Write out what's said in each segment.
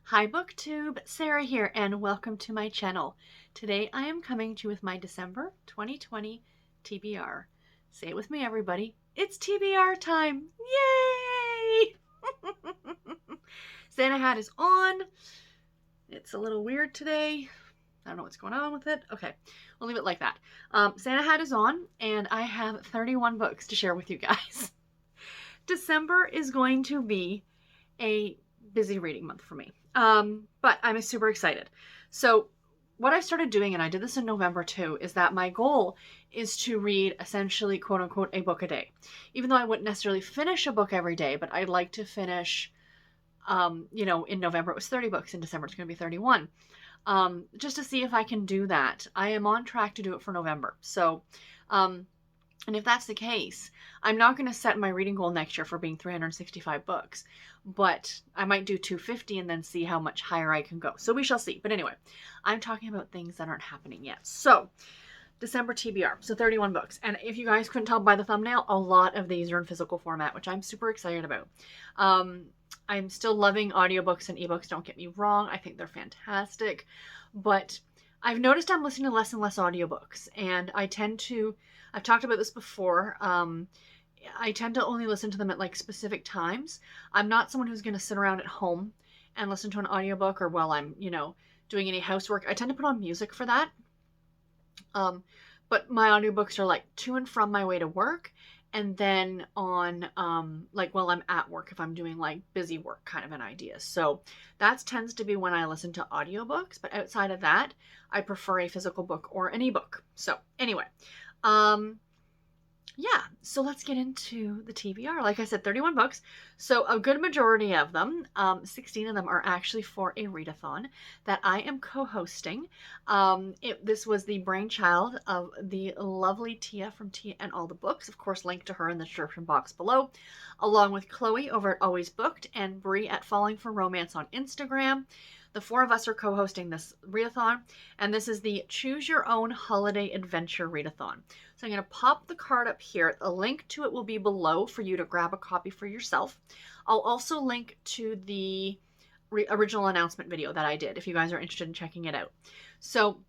Hi BookTube, Sarah here, and welcome to my channel. Today I am coming to you with my December 2020 TBR. Say it with me, everybody. It's TBR time! Yay! Santa hat is on. It's a little weird today. I don't know what's going on with it. Okay, we'll leave it like that. Santa hat is on, and I have 31 books to share with you guys. December is going to be a busy reading month for me. But I'm super excited. So what I started doing, and I did this in November too, is that my goal is to read essentially, quote unquote, a book a day. Even though I wouldn't necessarily finish a book every day, but I'd like to finish, in November it was 30 books, in December it's going to be 31. Just to see if I can do that. I am on track to do it for November. So, and if that's the case, I'm not going to set my reading goal next year for being 365 books, but I might do 250 and then see how much higher I can go. So we shall see. But anyway, I'm talking about things that aren't happening yet. So December TBR, so 31 books. And if you guys couldn't tell by the thumbnail, a lot of these are in physical format, which I'm super excited about. I'm still loving audiobooks and ebooks, don't get me wrong. I think they're fantastic. But I've noticed I'm listening to less and less audiobooks, and I've talked about this before. I tend to only listen to them at like specific times. I'm not someone who's going to sit around at home and listen to an audiobook, or while I'm, doing any housework. I tend to put on music for that. But my audiobooks are like to and from my way to work, and then on like while I'm at work, if I'm doing like busy work kind of an idea. So that tends to be when I listen to audiobooks, but outside of that, I prefer a physical book or an ebook. So anyway, yeah, so let's get into the TBR. Like I said, 31 books. So a good majority of them, 16 of them, are actually for a readathon that I am co-hosting. This was the brainchild of the lovely Tia from Tia and All the Books. Of course, linked to her in the description box below, along with Chloe over at Always Booked and Brie at Falling for Romance on Instagram. The four of us are co-hosting this readathon, and this is the Choose Your Own Holiday Adventure readathon. So I'm going to pop the card up here. A link to it will be below for you to grab a copy for yourself. I'll also link to the original announcement video that I did if you guys are interested in checking it out. So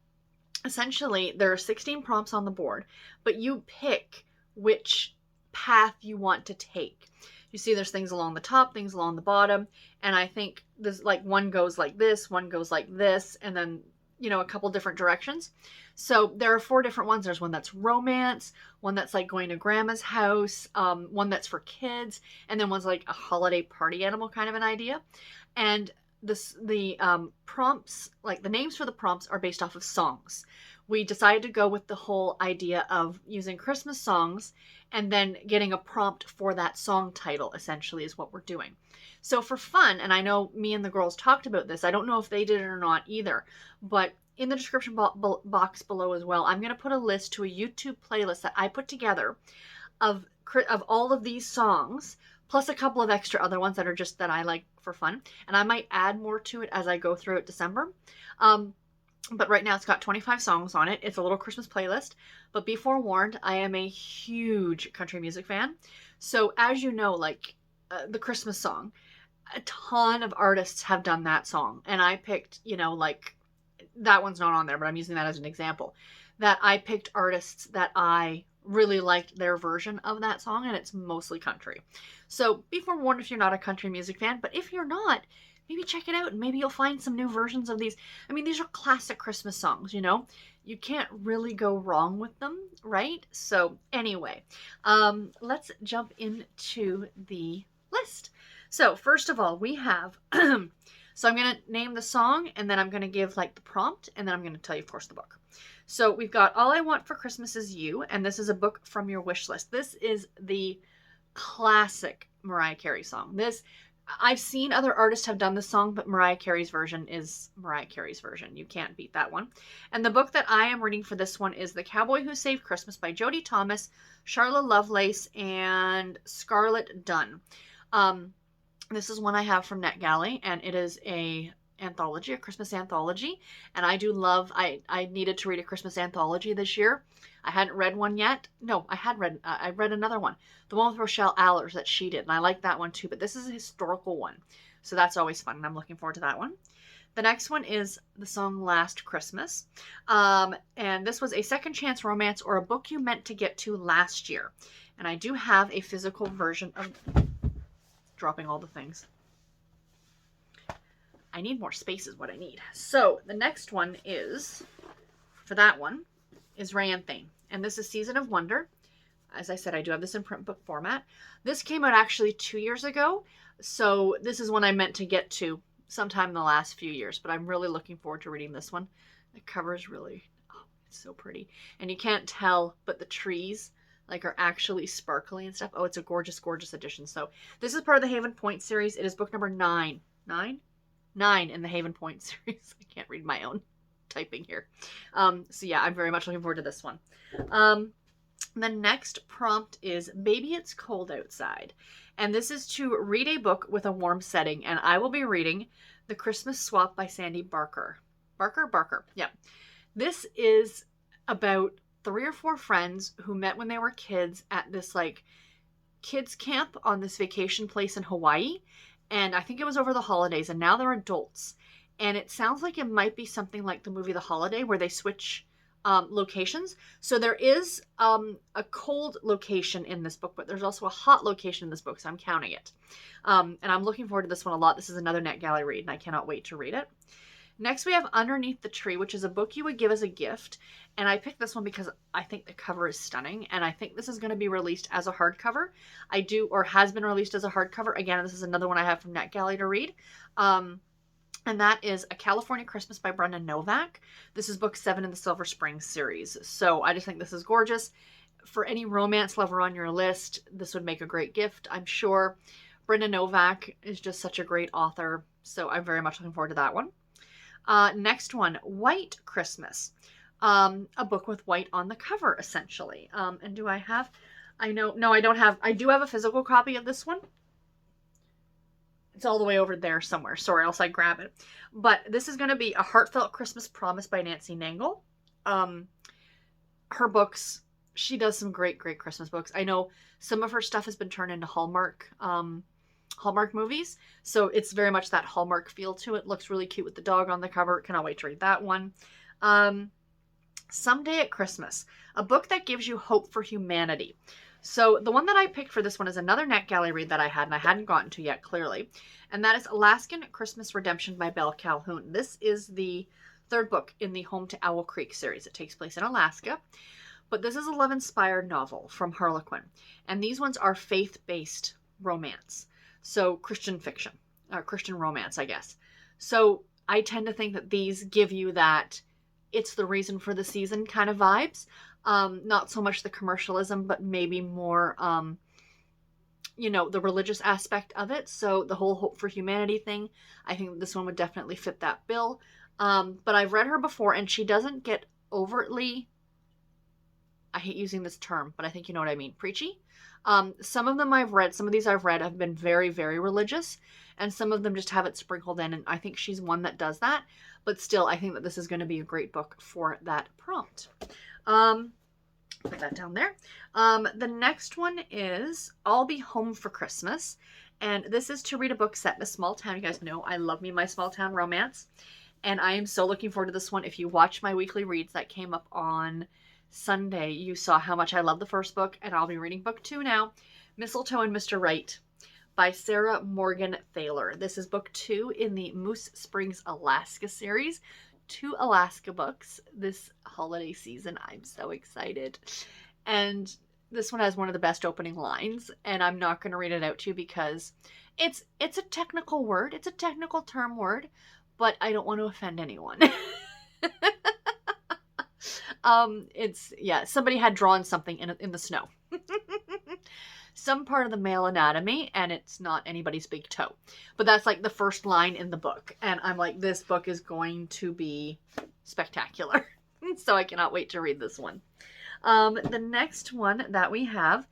essentially, there are 16 prompts on the board, but you pick which path you want to take. You see there's things along the top, things along the bottom, and I think this, like, one goes like this, one goes like this, and then, a couple different directions. So there are 4 different ones. There's one that's romance, one that's like going to grandma's house, one that's for kids, and then one's like a holiday party animal kind of an idea. And the prompts, like the names for the prompts, are based off of songs. We decided to go with the whole idea of using Christmas songs and then getting a prompt for that song title, essentially, is what we're doing. So for fun, and I know me and the girls talked about this, I don't know if they did it or not either, but in the description box below as well, I'm going to put a list to a YouTube playlist that I put together of all of these songs, plus a couple of extra other ones that are just that I like for fun. And I might add more to it as I go through it December. But right now it's got 25 songs on it. It's a little Christmas playlist. But be forewarned, I am a huge country music fan. So as you know, like the Christmas song, a ton of artists have done that song. And I picked, like, that one's not on there, but I'm using that as an example. That I picked artists that I really liked their version of that song, and it's mostly country. So be forewarned if you're not a country music fan, but if you're not, maybe check it out and maybe you'll find some new versions of these. I mean, these are classic Christmas songs, You can't really go wrong with them, right? So anyway, let's jump into the list. So first of all, we have, so I'm going to name the song, and then I'm going to give like the prompt, and then I'm going to tell you, of course, the book. So we've got All I Want for Christmas Is You, and this is a book from your wish list. This is the classic Mariah Carey song. I've seen other artists have done this song, but Mariah Carey's version is Mariah Carey's version. You can't beat that one. And the book that I am reading for this one is The Cowboy Who Saved Christmas by Jody Thomas, Charla Lovelace, and Scarlett Dunn. This is one I have from NetGalley, and it is a Christmas anthology. And I do love, I needed to read a Christmas anthology this year. I hadn't read one yet. No, I read another one. The one with Rochelle Allers that she did, and I like that one too, but this is a historical one. So that's always fun, and I'm looking forward to that one. The next one is the song Last Christmas. And this was a second chance romance or a book you meant to get to last year. And I do have a physical version of dropping all the things. I need more space is what I need. So the next one is, for that one, is Reindeer. And this is Season of Wonder. As I said, I do have this in print book format. This came out actually 2 years ago. So this is one I meant to get to sometime in the last few years, but I'm really looking forward to reading this one. The cover is really, oh, it's so pretty. And you can't tell, but the trees like are actually sparkly and stuff. Oh, it's a gorgeous, gorgeous edition. So this is part of the Haven Point series. It is book number 9 in the Haven Point series. I can't read my own typing here. So yeah, I'm very much looking forward to this one. The next prompt is Baby It's Cold Outside. And this is to read a book with a warm setting. And I will be reading The Christmas Swap by Sandy Barker. Barker? Yeah. This is about 3 or 4 friends who met when they were kids at this like kids camp on this vacation place in Hawaii. And I think it was over the holidays, and now they're adults. And it sounds like it might be something like the movie The Holiday, where they switch locations. So there is a cold location in this book, but there's also a hot location in this book, so I'm counting it. And I'm looking forward to this one a lot. This is another NetGalley read, and I cannot wait to read it. Next, we have Underneath the Tree, which is a book you would give as a gift. And I picked this one because I think the cover is stunning. And I think this is going to be released as a hardcover. Has been released as a hardcover. Again, this is another one I have from NetGalley to read. And that is A California Christmas by Brenda Novak. This is book 7 in the Silver Springs series. So I just think this is gorgeous. For any romance lover on your list, this would make a great gift, I'm sure. Brenda Novak is just such a great author. So I'm very much looking forward to that one. Next one, White Christmas. A book with white on the cover, essentially. And do I have, I don't have, I do have a physical copy of this one. It's all the way over there somewhere. Sorry, else I grab it. But this is going to be A Heartfelt Christmas Promise by Nancy Nangle. Her books, she does some great, great Christmas books. I know some of her stuff has been turned into Hallmark movies. So it's very much that Hallmark feel to it. Looks really cute with the dog on the cover. Cannot wait to read that one. Someday at Christmas, a book that gives you hope for humanity. So the one that I picked for this one is another NetGalley read that I had and I hadn't gotten to yet, clearly. And that is Alaskan Christmas Redemption by Belle Calhoun. This is the 3rd book in the Home to Owl Creek series. It takes place in Alaska. But this is a love-inspired novel from Harlequin. And these ones are faith-based romance. So Christian fiction, or Christian romance, I guess. So I tend to think that these give you that it's the reason for the season kind of vibes. Not so much the commercialism, but maybe more, the religious aspect of it. So the whole hope for humanity thing, I think this one would definitely fit that bill. But I've read her before and she doesn't get overtly, I hate using this term, but I think you know what I mean, preachy. Some of these I've read have been very, very religious, and some of them just have it sprinkled in, and I think she's one that does that. But still, I think that this is going to be a great book for that prompt. Put that down there. The next one is I'll Be Home for Christmas, and this is to read a book set in a small town. You guys know I love me my small town romance, and I am so looking forward to this one. If you watch my weekly reads that came up on Sunday, you saw how much I love the first book, and I'll be reading book 2 now, Mistletoe and Mr. Right by Sarah Morgan Thaler. This is book 2 in the Moose Springs, Alaska series. 2 Alaska books this holiday season. I'm so excited. And this one has one of the best opening lines, and I'm not going to read it out to you because it's a technical word. It's a technical term word, but I don't want to offend anyone. Somebody had drawn something in the snow. Some part of the male anatomy, and it's not anybody's big toe. But that's like the first line in the book. And I'm like, this book is going to be spectacular. So I cannot wait to read this one. The next one that we have,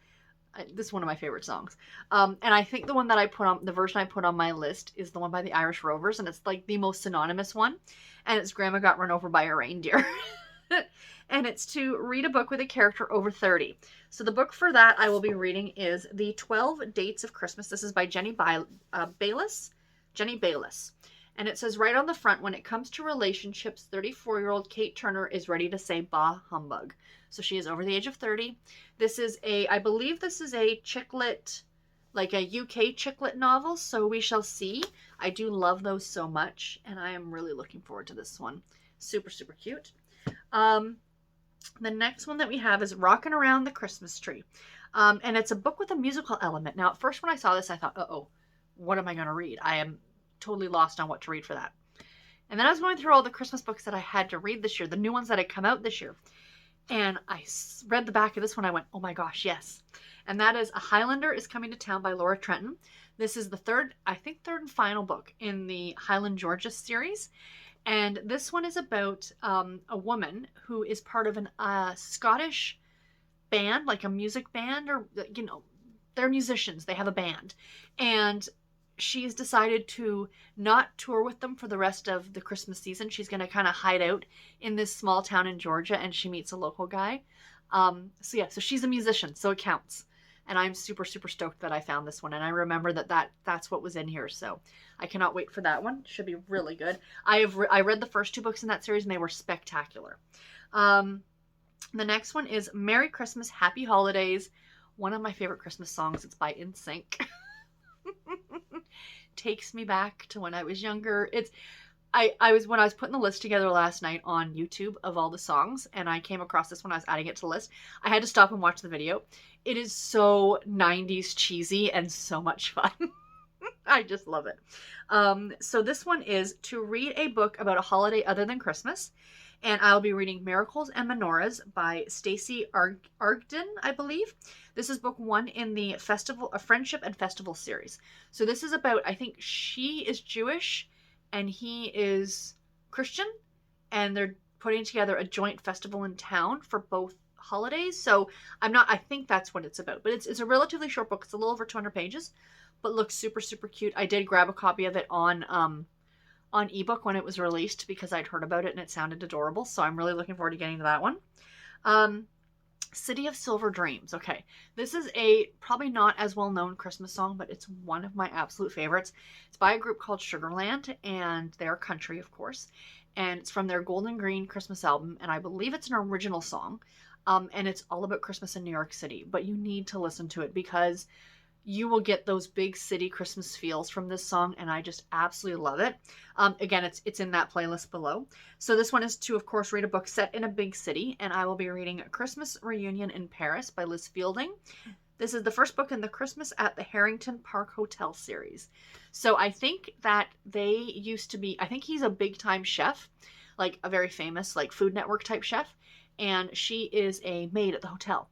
this is one of my favorite songs. And I think the version I put on my list is the one by the Irish Rovers. And it's like the most synonymous one. And it's Grandma Got Run Over by a Reindeer. And it's to read a book with a character over 30. So the book for that I will be reading is The 12 Dates of Christmas. This is by Jenny Bayliss. Jenny Bayless. And it says right on the front, when it comes to relationships, 34-year-old Kate Turner is ready to say bah humbug. So she is over the age of 30. This is I believe this is a chick lit, like a UK chick lit novel, so we shall see. I do love those so much, and I am really looking forward to this one. Super, super cute. The next one that we have is Rockin' Around the Christmas Tree. And it's a book with a musical element. Now, at first when I saw this, I thought, uh-oh, what am I going to read? I am totally lost on what to read for that. And then I was going through all the Christmas books that I had to read this year, the new ones that had come out this year. And I read the back of this one. I went, oh my gosh, yes. And that is A Highlander is Coming to Town by Laura Trenton. This is the third and final book in the Highland Georgia series. And this one is about a woman who is part of a Scottish band, like a music band, or, you know, they're musicians. They have a band. And she's decided to not tour with them for the rest of the Christmas season. She's going to kind of hide out in this small town in Georgia, and she meets a local guy. So she's a musician, so it counts. And I'm super, super stoked that I found this one. And I remember that's what was in here. So I cannot wait for that one. Should be really good. I read the first two books in that series, and they were spectacular. The next one is Merry Christmas, Happy Holidays. One of my favorite Christmas songs. It's by NSYNC. Takes me back to when I was younger. When I was putting the list together last night on YouTube of all the songs, and I came across this when I was adding it to the list. I had to stop and watch the video. It is so 90s cheesy and so much fun. I just love it. So this one is to read a book about a holiday other than Christmas. And I'll be reading Miracles and Menorahs by Stacey Arkden, I believe. This is book 1 in the Friendship and Festival series. So this is about, I think she is Jewish and he is Christian, and they're putting together a joint festival in town for both holidays. So I think that's what it's about. But it's a relatively short book. It's a little over 200 pages, but looks super, super cute. I did grab a copy of it on ebook when it was released because I'd heard about it and it sounded adorable. So I'm really looking forward to getting to that one. City of Silver Dreams. Okay. This is a probably not as well known Christmas song, but it's one of my absolute favorites. It's by a group called Sugarland, and they're country, of course. And it's from their Golden Green Christmas album. And I believe it's an original song. And it's all about Christmas in New York City, but you need to listen to it because you will get those big city Christmas feels from this song, and I just absolutely love it. Again, it's in that playlist below. So this one is to, of course, read a book set in a big city, and I will be reading A Christmas Reunion in Paris by Liz Fielding. This is the first book in the Christmas at the Harrington Park Hotel series. So I think that they used to be, I think he's a big-time chef, like a very famous, like Food Network type chef, and she is a maid at the hotel.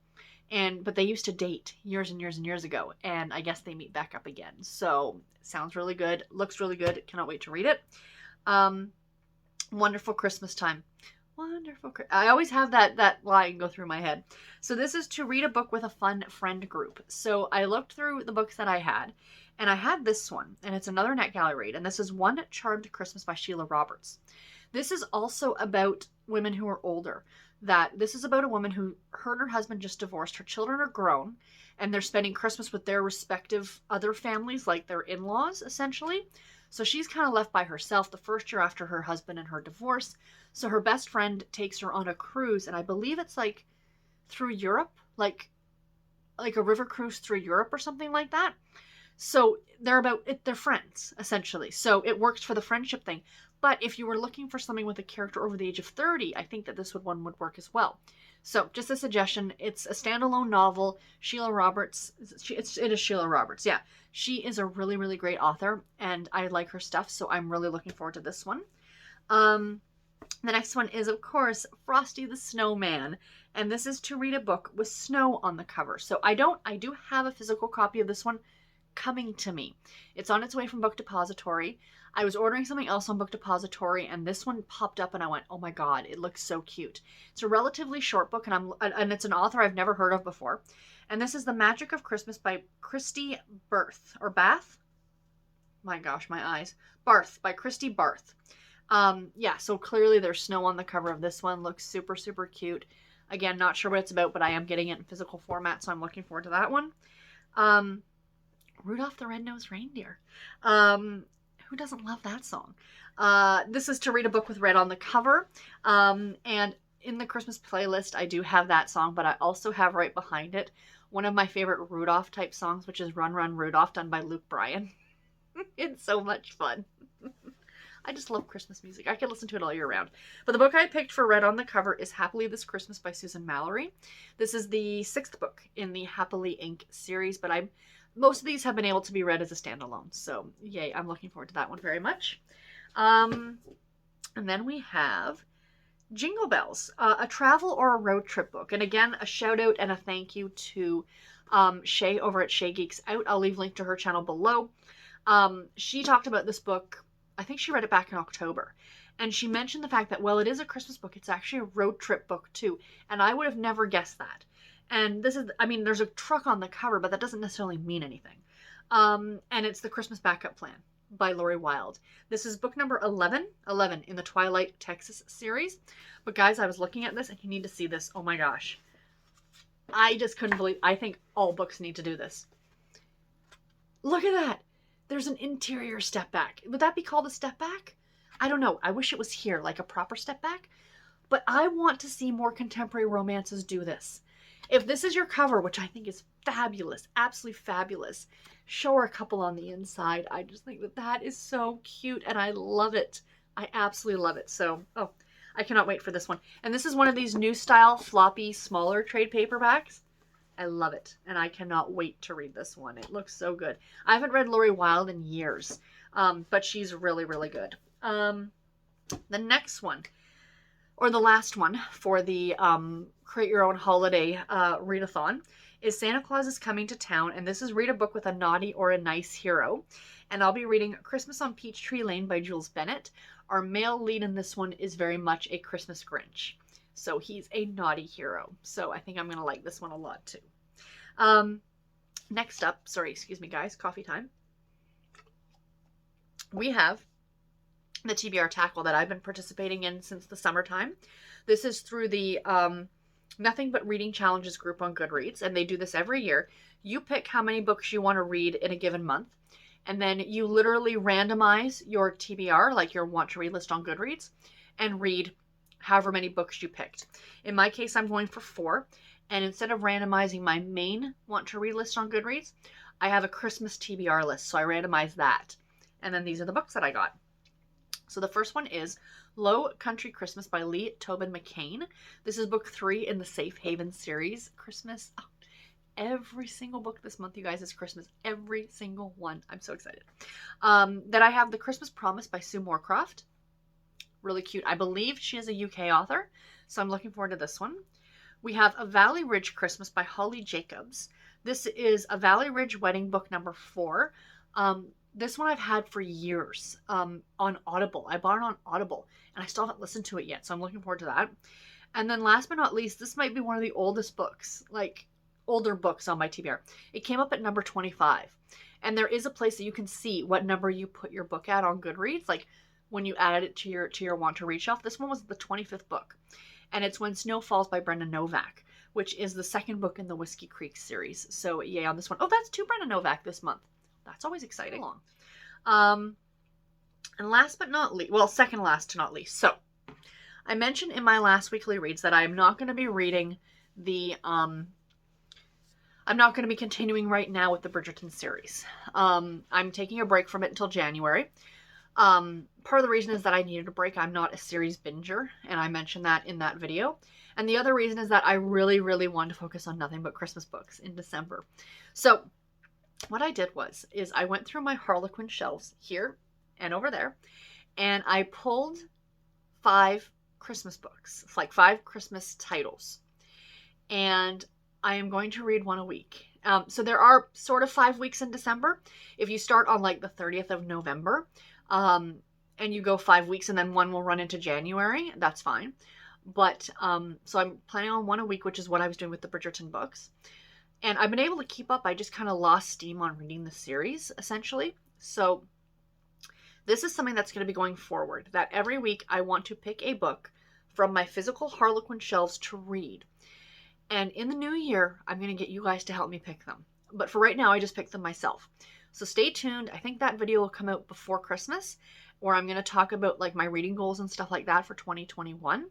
But they used to date years and years and years ago, and I guess they meet back up again. So sounds really good, looks really good. Cannot wait to read it. Wonderful Christmas Time. Wonderful. I always have that line go through my head. So this is to read a book with a fun friend group. So I looked through the books that I had, and I had this one, and it's another NetGalley read, and this is One Charmed Christmas by Sheila Roberts. This is also about women who are older. This is about a woman who, her and her husband just divorced. Her children are grown, and they're spending Christmas with their respective other families, like their in-laws, essentially. So she's kind of left by herself the first year after her husband and her divorce. So her best friend takes her on a cruise, and I believe it's like through Europe, like a river cruise through Europe or something like that. So they're friends, essentially. So it works for the friendship thing. But if you were looking for something with a character over the age of 30, I think that this one would work as well. So just a suggestion. It's a standalone novel. Sheila Roberts. It is Sheila Roberts. Yeah. She is a really, really great author, and I like her stuff. So I'm really looking forward to this one. The next one is, of course, Frosty the Snowman. And this is to read a book with snow on the cover. So I do have a physical copy of this one coming to me. It's on its way from Book Depository. I was ordering something else on Book Depository, and this one popped up, and I went, oh my god, it looks so cute. It's a relatively short book, and it's an author I've never heard of before. And this is The Magic of Christmas by Christy Bath. My gosh, my eyes. Barth, by Christy Barth. Yeah, so clearly there's snow on the cover of this one. Looks super, super cute. Again, not sure what it's about, but I am getting it in physical format, so I'm looking forward to that one. Rudolph the Red-Nosed Reindeer. Who doesn't love that song? This is To Read a Book with Red on the cover. And in the Christmas playlist, I do have that song, but I also have right behind it one of my favorite Rudolph type songs, which is Run Run Rudolph, done by Luke Bryan. It's so much fun. I just love Christmas music. I can listen to it all year round. But the book I picked for Red on the cover is Happily This Christmas by Susan Mallory. This is the 6th book in the Happily Inc. series, but most of these have been able to be read as a standalone. So yay, I'm looking forward to that one very much. And then we have Jingle Bells, a travel or a road trip book. And again, a shout out and a thank you to Shay over at Shay Geeks Out. I'll leave a link to her channel below. She talked about this book, I think she read it back in October. And she mentioned the fact that, well, it is a Christmas book. It's actually a road trip book too. And I would have never guessed that. And this is, I mean, there's a truck on the cover, but that doesn't necessarily mean anything. And it's The Christmas Backup Plan by Laurie Wilde. This is book number 11 in the Twilight, Texas series. But guys, I was looking at this and you need to see this. Oh my gosh. I just couldn't believe, I think all books need to do this. Look at that. There's an interior step back. Would that be called a step back? I don't know. I wish it was here, like a proper step back. But I want to see more contemporary romances do this. If this is your cover, which I think is fabulous, absolutely fabulous, show her a couple on the inside. I just think that that is so cute and I love it. I absolutely love it. So, oh, I cannot wait for this one. And this is one of these new style floppy, smaller trade paperbacks. I love it. And I cannot wait to read this one. It looks so good. I haven't read Laurie Wilde in years, but she's really, really good. The next one, or the last one for the Create Your Own Holiday readathon, is Santa Claus is Coming to Town. And this is Read a Book with a Naughty or a Nice Hero. And I'll be reading Christmas on Peachtree Lane by Jules Bennett. Our male lead in this one is very much a Christmas Grinch. So he's a naughty hero. So I think I'm going to like this one a lot too. Next up, sorry, excuse me guys, coffee time. We have the TBR tackle that I've been participating in since the summertime. This is through the Nothing But Reading Challenges group on Goodreads, and they do this every year. You pick how many books you want to read in a given month, and then you literally randomize your TBR, like your want to read list on Goodreads, and read however many books you picked. In my case, I'm going for 4, and instead of randomizing my main want to read list on Goodreads, I have a Christmas TBR list, so I randomize that. And then these are the books that I got. So the first one is Low Country Christmas by Lee Tobin McCain. This is book 3 in the Safe Haven series. Christmas. Oh, every single book this month, you guys, is Christmas. Every single one. I'm so excited. Then I have The Christmas Promise by Sue Moorcroft. Really cute. I believe she is a UK author, so I'm looking forward to this one. We have A Valley Ridge Christmas by Holly Jacobs. This is a Valley Ridge Wedding book number 4. This one I've had for years on Audible. I bought it on Audible, and I still haven't listened to it yet, so I'm looking forward to that. And then last but not least, this might be one of the oldest books, like older books on my TBR. It came up at number 25, and there is a place that you can see what number you put your book at on Goodreads, like when you added it to your want to read shelf. This one was the 25th book, and it's When Snow Falls by Brenda Novak, which is the 2nd book in the Whiskey Creek series. So yay on this one. Oh, that's 2 Brenda Novak this month. That's always exciting. And last but not least, well, second last to not least. So I mentioned in my last weekly reads that I'm not going to be reading the, I'm not going to be continuing right now with the Bridgerton series. I'm taking a break from it until January. Part of the reason is that I needed a break. I'm not a series binger, and I mentioned that in that video. And the other reason is that I really, really wanted to focus on nothing but Christmas books in December. So what I did is I went through my Harlequin shelves here and over there, and I pulled 5 Christmas books, like 5 Christmas titles, and I am going to read one a week. So there are sort of 5 weeks in December. If you start on like the 30th of November, and you go 5 weeks and then one will run into January, that's fine. But, so I'm planning on one a week, which is what I was doing with the Bridgerton books. And I've been able to keep up. I just kind of lost steam on reading the series, essentially. So this is something that's going to be going forward, that every week I want to pick a book from my physical Harlequin shelves to read. And in the new year, I'm going to get you guys to help me pick them. But for right now, I just picked them myself. So stay tuned. I think that video will come out before Christmas, where I'm going to talk about like my reading goals and stuff like that for 2021.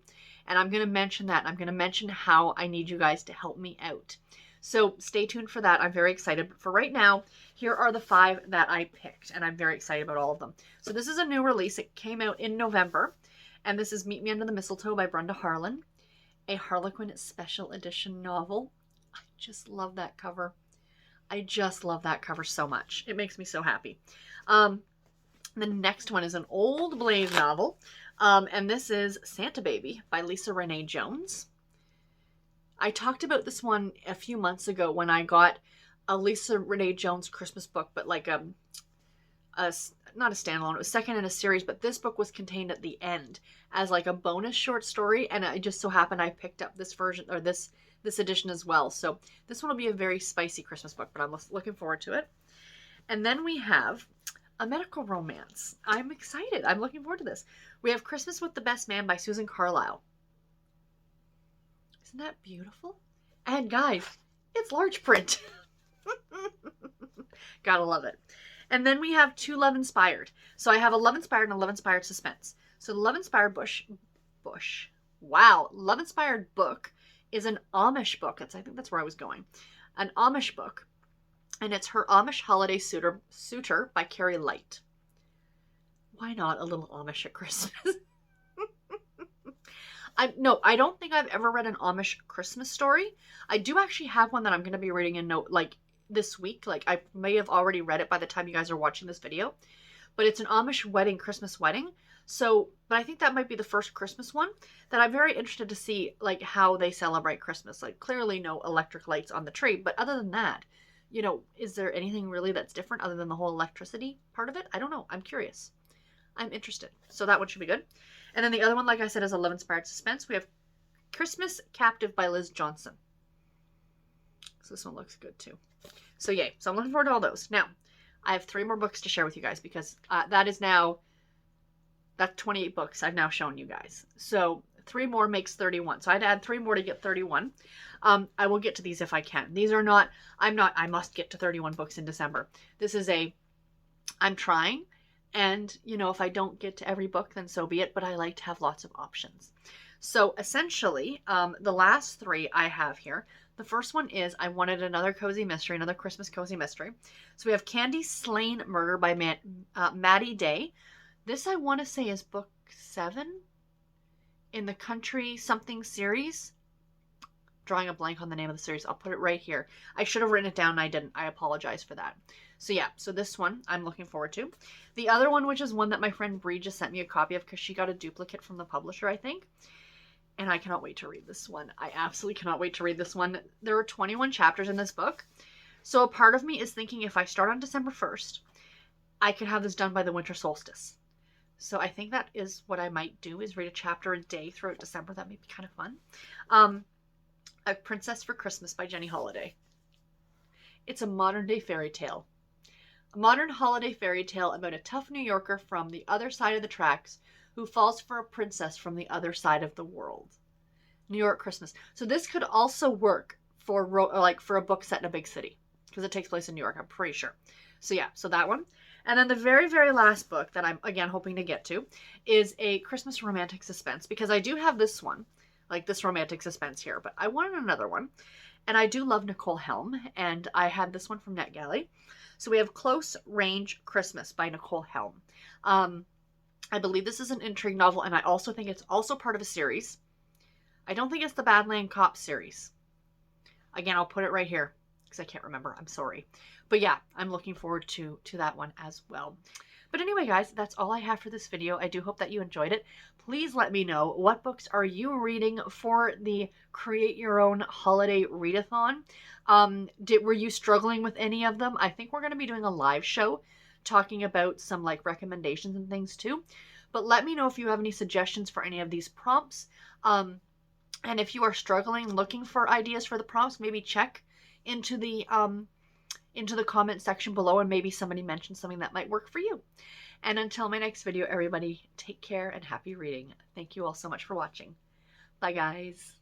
And I'm going to mention that. I'm going to mention how I need you guys to help me out. So stay tuned for that. I'm very excited. But for right now, here are the 5 that I picked, and I'm very excited about all of them. So this is a new release. It came out in November, and this is Meet Me Under the Mistletoe by Brenda, a Harlequin special edition novel. I just love that cover. I just love that cover so much. It makes me so happy. The next one is an old Blaze novel, and this is Santa Baby by Lisa Renee Jones. I talked about this one a few months ago when I got a Lisa Renee Jones Christmas book, but like not a standalone. It was second in a series, but this book was contained at the end as like a bonus short story, and it just so happened I picked up this version, or this edition as well. So this one will be a very spicy Christmas book, but I'm looking forward to it. And then we have a medical romance. I'm excited. I'm looking forward to this. We have Christmas with the Best Man by Susan Carlisle. Isn't that beautiful? And guys, it's large print. Gotta love it. And then we have 2 Love Inspired. So I have a Love Inspired and a Love Inspired Suspense. So the Love Inspired Love Inspired book is an Amish book. I think that's where I was going. An Amish book. And it's Her Amish Holiday Suitor by Carrie Light. Why not a little Amish at Christmas? I don't think I've ever read an Amish Christmas story. I do actually have one that I'm going to be reading this week. Like, I may have already read it by the time you guys are watching this video. But it's an Amish Christmas wedding. So, but I think that might be the first Christmas one that I'm very interested to see, like, how they celebrate Christmas. Like, clearly no electric lights on the tree. But other than that, you know, is there anything really that's different other than the whole electricity part of it? I don't know. I'm curious. I'm interested. So that one should be good. And then the other one, like I said, is a Love Inspired Suspense. We have Christmas Captive by Liz Johnson. So this one looks good too. So yay. So I'm looking forward to all those. Now, I have 3 more books to share with you guys because that's 28 books I've now shown you guys. So 3 more makes 31. So I had to add 3 more to get 31. I will get to these if I can. These are not, I must get to 31 books in December. This is I'm trying. And, you know, if I don't get to every book, then so be it. But I like to have lots of options. So essentially, the last 3 I have here. The first one is I wanted another cozy mystery, another Christmas cozy mystery. So we have Candy Slain Murder by Maddie Day. This I want to say is book 7 in the Country Something series. Drawing a blank on the name of the series. I'll put it right here. I should have written it down and I didn't. I apologize for that. So yeah, so this one I'm looking forward to. The other one, which is one that my friend Bree just sent me a copy of because she got a duplicate from the publisher, I think. And I cannot wait to read this one. I absolutely cannot wait to read this one. There are 21 chapters in this book. So a part of me is thinking if I start on December 1st, I could have this done by the winter solstice. So I think that is what I might do, is read a chapter a day throughout December. That may be kind of fun. A Princess for Christmas by Jenny Holiday. It's a modern day fairy tale. A modern holiday fairy tale about a tough New Yorker from the other side of the tracks who falls for a princess from the other side of the world. New York Christmas. So this could also work for a book set in a big city because it takes place in New York, I'm pretty sure. So yeah, so that one. And then the very, very last book that I'm, again, hoping to get to is a Christmas romantic suspense, because I do have this one, like this romantic suspense here, but I wanted another one. And I do love Nicole Helm, and I had this one from NetGalley. So we have Close Range Christmas by Nicole Helm. I believe this is an intrigue novel, and I also think it's also part of a series. I don't think it's the Badland Cop series. Again, I'll put it right here because I can't remember. I'm sorry. But yeah, I'm looking forward to that one as well. But anyway, guys, that's all I have for this video. I do hope that you enjoyed it. Please let me know, what books are you reading for the Create Your Own Holiday Readathon? Were you struggling with any of them? I think we're going to be doing a live show talking about some like recommendations and things too. But let me know if you have any suggestions for any of these prompts. And if you are struggling looking for ideas for the prompts, maybe check into the comment section below and maybe somebody mentioned something that might work for you. And until my next video, everybody, take care and happy reading. Thank you all so much for watching. Bye, guys.